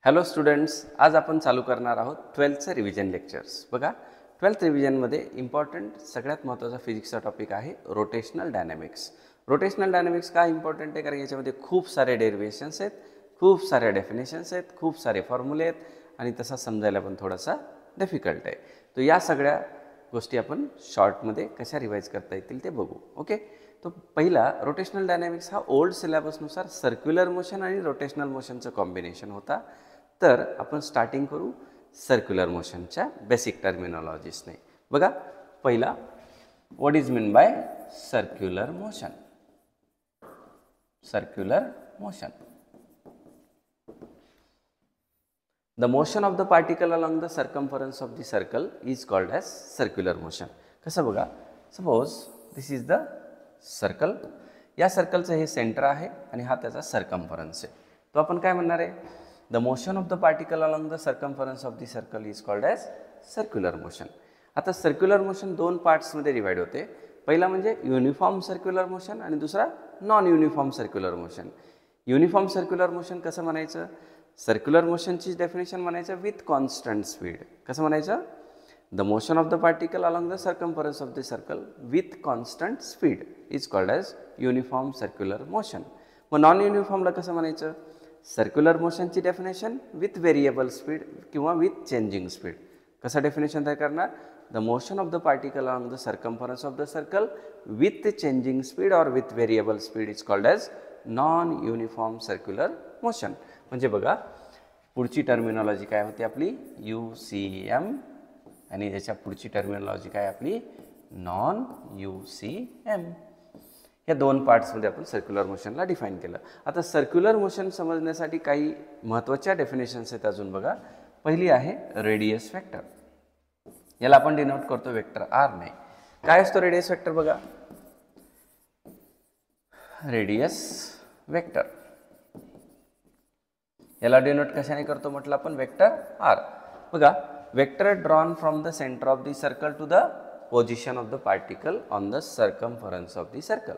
Hello students, आज आपण चालू करणार आहोत 12th रिव्हिजन लेक्चर्स. बघा, 12th रिव्हिजनमध्ये इम्पॉर्टंट सगळ्यात महत्त्वाचा फिजिक्सचा टॉपिक आहे रोटेशनल डायनॅमिक्स. रोटेशनल डायनॅमिक्स का इम्पॉर्टंट आहे? कारण याच्यामध्ये खूप सारे डेरिव्हेशन्स आहेत, खूप साऱ्या डेफिनेशन्स आहेत, खूप सारे फॉर्म्युले आहेत आणि तसा समजायला पण थोडासा डिफिकल्ट आहे. तर या सगळ्या गोष्टी आपण शॉर्टमध्ये कशा रिवाइज करता येतील ते बघू. ओके, तो पहिला रोटेशनल डायनॅमिक्स हा ओल्ड सिलेबसनुसार सर्क्युलर मोशन आणि रोटेशनल मोशनचं कॉम्बिनेशन होता. तर आपण स्टार्टिंग करू सर्क्युलर मोशनच्या बेसिक टर्मिनॉलॉजीसने. बघा, पहिला what is mean bye circular motion. Circular motion, the motion of the particle along the circumference of the circle is called as circular motion. कसं बघा, suppose this is the circle. या सर्कलचं हे centre आहे आणि हा त्याचा सर्कम्फरन्स आहे. तो आपण काय म्हणणार आहे? The motion of the particle along the circumference of the circle is called as circular motion. आता सर्क्युलर मोशन दोन पार्ट्समध्ये डिवाइड होते. पहिला म्हणजे युनिफॉर्म सर्क्युलर मोशन आणि दुसरा non uniform circular motion. Uniform circular motion कसं म्हणायचं? सर्क्युलर मोशनची डेफिनेशन म्हणायचं विथ कॉन्स्टंट स्पीड. कसं म्हणायचं? The motion of the particle along the circumference of the circle with constant speed is called as uniform circular motion. मग non युनिफॉर्मला कसं म्हणायचं? सर्क्युलर मोशनची डेफिनेशन विथ व्हेरिएबल स्पीड किंवा विथ चेंजिंग स्पीड. कसं definition तयार करणार? The motion of the particle along the circumference of the circle with changing speed और with variable speed is called as non uniform circular motion. म्हणजे बघा, पुढची terminology काय होती आपली? UCM. आणि याच्या पुढची टर्मिनॉलॉजी काय आपली? Non UCM. या दोन पार्ट्समध्ये आपण सर्क्युलर मोशनला डिफाईन केलं. आता सर्क्युलर मोशन समजण्यासाठी काही महत्त्वाच्या डेफिनेशन्स आहेत अजून. बघा, पहिली आहे रेडियस वेक्टर. याला आपण डिनोट करतो वेक्टर R ने. काय असतो रेडियस वेक्टर? बघा, रेडियस वेक्टर याला डिनोट कशाने करतो म्हटलं आपण? Vector R. बघा, vector drawn from the centre of the circle to the position of the particle on the circumference of the circle.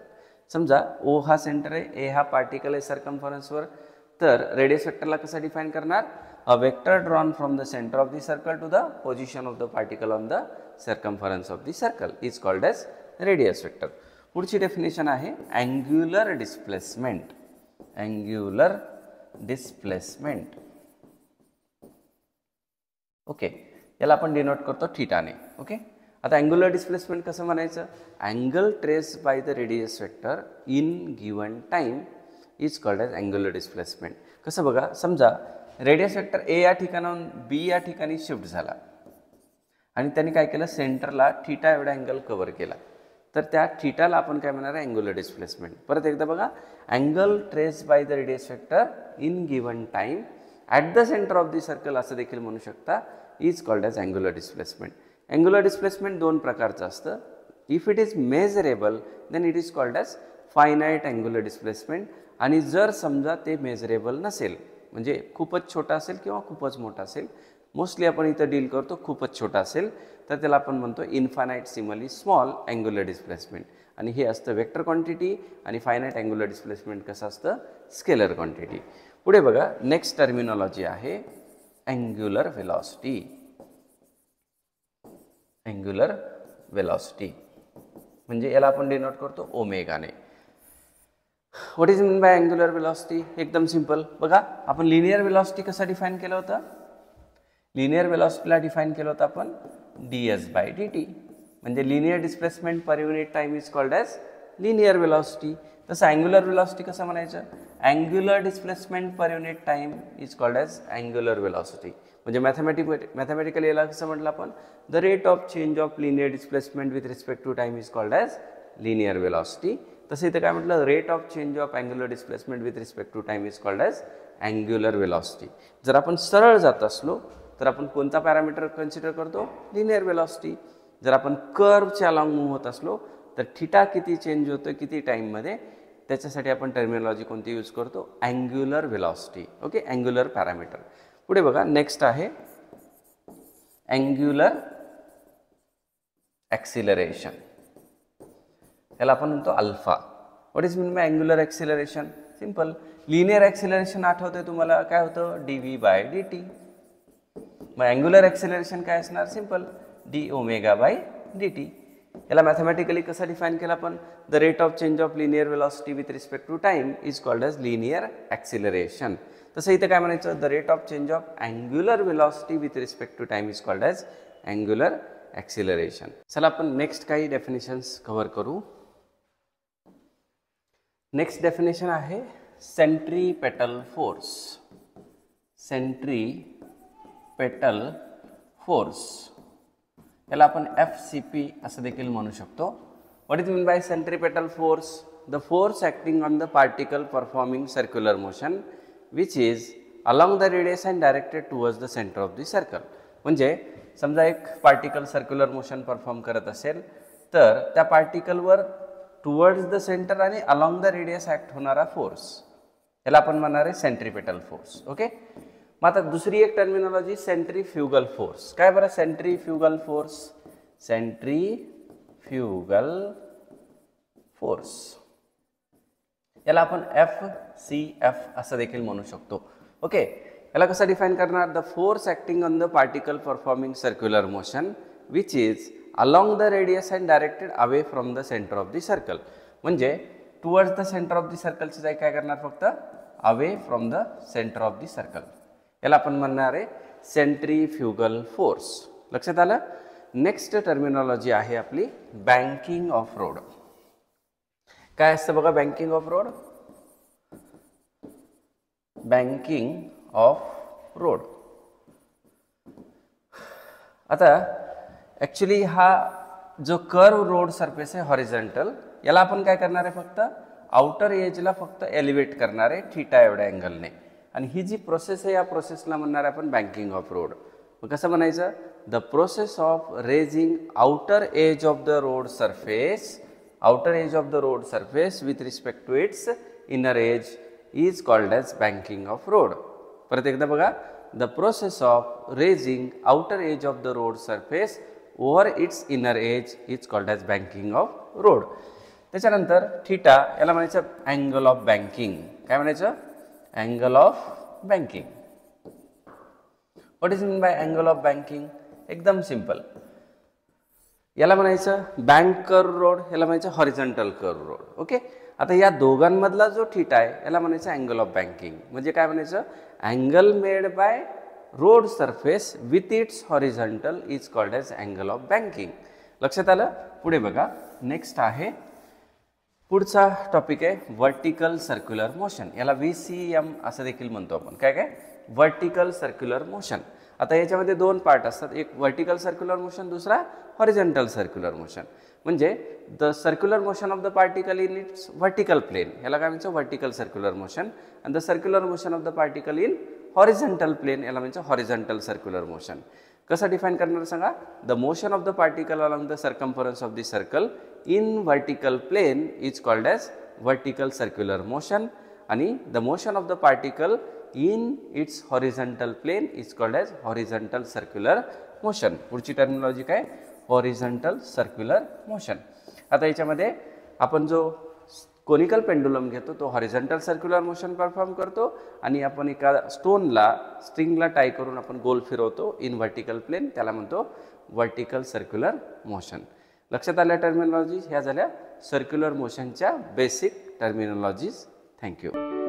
समजा O हा सेंटर आहे, A हा पार्टिकल आहे सर्कम्फरन्सवर. तर रेडियस वेक्टरला कसं डिफाईन करणार? A vector drawn from the centre of the circle to the position of the particle on the circumference of the circle is called as radius vector. पुढची definition आहे angular displacement. Angular displacement. Okay, याला आपण denote करतो थीटाने. Okay, आता angular displacement कसं म्हणायचं? Angle traced by the radius vector in given time is called as angular displacement. कसं बघा, समजा रेडियस वेक्टर A या ठिकाणाहून B या ठिकाणी शिफ्ट झाला आणि त्यांनी काय केलं? सेंटरला थीटा एवढा अँगल कव्हर केला. तर त्या थीटाला आपण काय म्हणणार आहे? Angular displacement. परत एकदा बघा, angle traced by the radius vector in given time at the centre of the circle असं देखील म्हणू शकता, is called as angular displacement. Angular displacement दोन प्रकारचं असतं. If it is measurable then it is called as finite angular displacement. आणि जर समजा ते मेजरेबल नसेल, म्हणजे खूपच छोटा असेल किंवा खूपच मोठा असेल, मोस्टली आपण इथं डील करतो खूपच छोटा असेल, तर त्याला आपण म्हणतो infinitesimally small angular displacement. आणि हे असतं वेक्टर क्वांटिटी. आणि फायनाईट अँग्युलर डिस्प्लेसमेंट कसं असतं? Scalar quantity. पुढे बघा, नेक्स्ट टर्मिनॉलॉजी आहे अँग्युलर व्हेलॉसिटी. अँग्युलर व्हेलॉसिटी म्हणजे याला आपण डिनोट करतो ओमेगाने. What is mean by angular velocity? एकदम सिंपल. बघा, आपण लिनियर व्हेलॉसिटी कसं डिफाईन केलं होतं? लिनियर व्हेलॉसिटीला डिफाईन केलं होतं आपण ds/dt. म्हणजे linear displacement per unit time is called as linear velocity. तसं अँग्युलर व्हेलॉसिटी कसं म्हणायचं? Angular displacement per unit time is called as angular velocity. म्हणजे मॅथमॅटिकली याला कसं म्हटलं आपण? The rate of change of linear displacement with respect to time is called as linear velocity. तसं इथं काय म्हटलं? Rate of change of angular displacement with respect to time is called as angular velocity. जर आपण सरळ जात असलो तर आपण कोणता पॅरामीटर कन्सिडर करतो? Linear velocity. जर आपण कर्वच्या अलॉंग मूव्ह होत असलो तर थीटा किती चेंज होतं किती टाईममध्ये, त्याच्यासाठी आपण टर्मिनॉलॉजी कोणती यूज करतो? Angular velocity. Okay, angular parameter. पुढे बघा, नेक्स्ट आहे अँग्युलर ॲक्सिलरेशन. याला आपण म्हणतो alpha. What is mean by angular acceleration? Simple. Linear acceleration आठवतंय तुम्हाला काय होतं, dv/dt. मग अँग्युलर ॲक्सिलरेशन काय असणार, सिंपल d⍵/dt. याला मॅथमॅटिकली कसं डिफाईन केलं आपण, the rate of change of linear velocity with respect to time is called as linear acceleration. तसं इथं काय म्हणायचं, the rate of change of angular velocity with respect to time is called as angular acceleration. चला आपण next काही definitions cover करू. Next definition आहे centripetal force. Centripetal force याला आपण FCP असं देखील म्हणू शकतो. What is mean by centripetal force, the force acting on the particle performing circular motion which is along the radius and directed towards the centre of the circle. म्हणजे समजा एक particle circular motion perform करत असेल तर त्या पार्टिकलवर towards the centre आणि along the radius act होणारा force याला आपण म्हणणार आहे सेंट्रीपेटल फोर्स. ओके. मग आता दुसरी एक टर्मिनॉलॉजी सेंट्रीफ्युगल फोर्स. काय बरं सेंट्रीफ्युगल फोर्स, सेंट्रीफ्युगल फोर्स याला आपण FCF असं देखील म्हणू शकतो. ओके. याला कसं डिफाईन करणार, the force acting on the particle performing circular motion which is along the radius and directed away from the centre of the circle. म्हणजे towards the centre of the सर्कलची जाई काय करणार, फक्त away from the centre of the circle. याला आपण म्हणणार आहे सेंट्रीफ्युगल फोर्स. लक्षात आलं. नेक्स्ट टर्मिनॉलॉजी आहे आपली बँकिंग ऑफ रोड. काय असतं बघा banking of road, banking of road. आता ॲक्च्युली हा जो कर्व रोड सरफेस आहे हॉरिझॉन्टल, याला आपण काय करणार आहे, फक्त आउटर एजला फक्त एलिव्हेट करणार आहे थीटा एवढ्या अँगलने. आणि ही जी प्रोसेस आहे या प्रोसेसला म्हणणार आहे आपण बँकिंग ऑफ रोड. मग कसं म्हणायचं, the process of raising outer edge of the road surface, outer edge of the road surface with respect to its inner edge is called as banking of road. परत एकदा बघा, the process of raising outer edge of the road surface over its inner edge is called as banking of road. त्याच्यानंतर theta याला म्हणायचं angle of banking. काय म्हणायचं, angle of banking. What is mean bye angle of banking, एकदम simple. याला म्हणायचं bank curve road, याला म्हणायचं हॉरिझॉन्टल कर्व रोड. ओके. आता या दोघांमधला जो थीटा आहे याला म्हणायचं अँगल ऑफ बँकिंग. म्हणजे काय म्हणायचं, angle made by road surface with its horizontal is called as angle of banking. लक्षात आलं. पुढे बघा, नेक्स्ट आहे, पुढचा टॉपिक आहे व्हर्टिकल सर्क्युलर मोशन. याला VCM असं देखील म्हणतो आपण. काय काय, व्हर्टिकल सर्क्युलर मोशन. आता याच्यामध्ये दोन पार्ट असतात, एक व्हर्टिकल सर्क्युलर मोशन, दुसरा हॉरिझॉन्टल सर्क्युलर मोशन. म्हणजे the circular motion of the particle in its vertical plane, याला काय म्हणतो व्हर्टिकल सर्क्युलर मोशन. आणि the circular motion of the particle in horizontal plane याला म्हणतो हॉरिझॉन्टल सर्क्युलर मोशन. कसं define करणार सांगा, the motion of the particle along the circumference of the circle in vertical plane is called as vertical circular motion. आणि the motion of the particle in its horizontal plane is called as horizontal circular motion. पुढची terminology काय, horizontal circular motion. आता याच्यामध्ये आपण जो conical pendulum घेतो तो horizontal circular motion perform करतो आणि आपण एका स्टोनला स्ट्रिंगला टाय करून आपण गोल फिरवतो इन व्हर्टिकल प्लेन, त्याला म्हणतो व्हर्टिकल सर्क्युलर मोशन. लक्षात आल्या टर्मिनॉलॉजीज ह्या झाल्या सर्क्युलर मोशनच्या बेसिक टर्मिनॉलॉजीज. थँक्यू.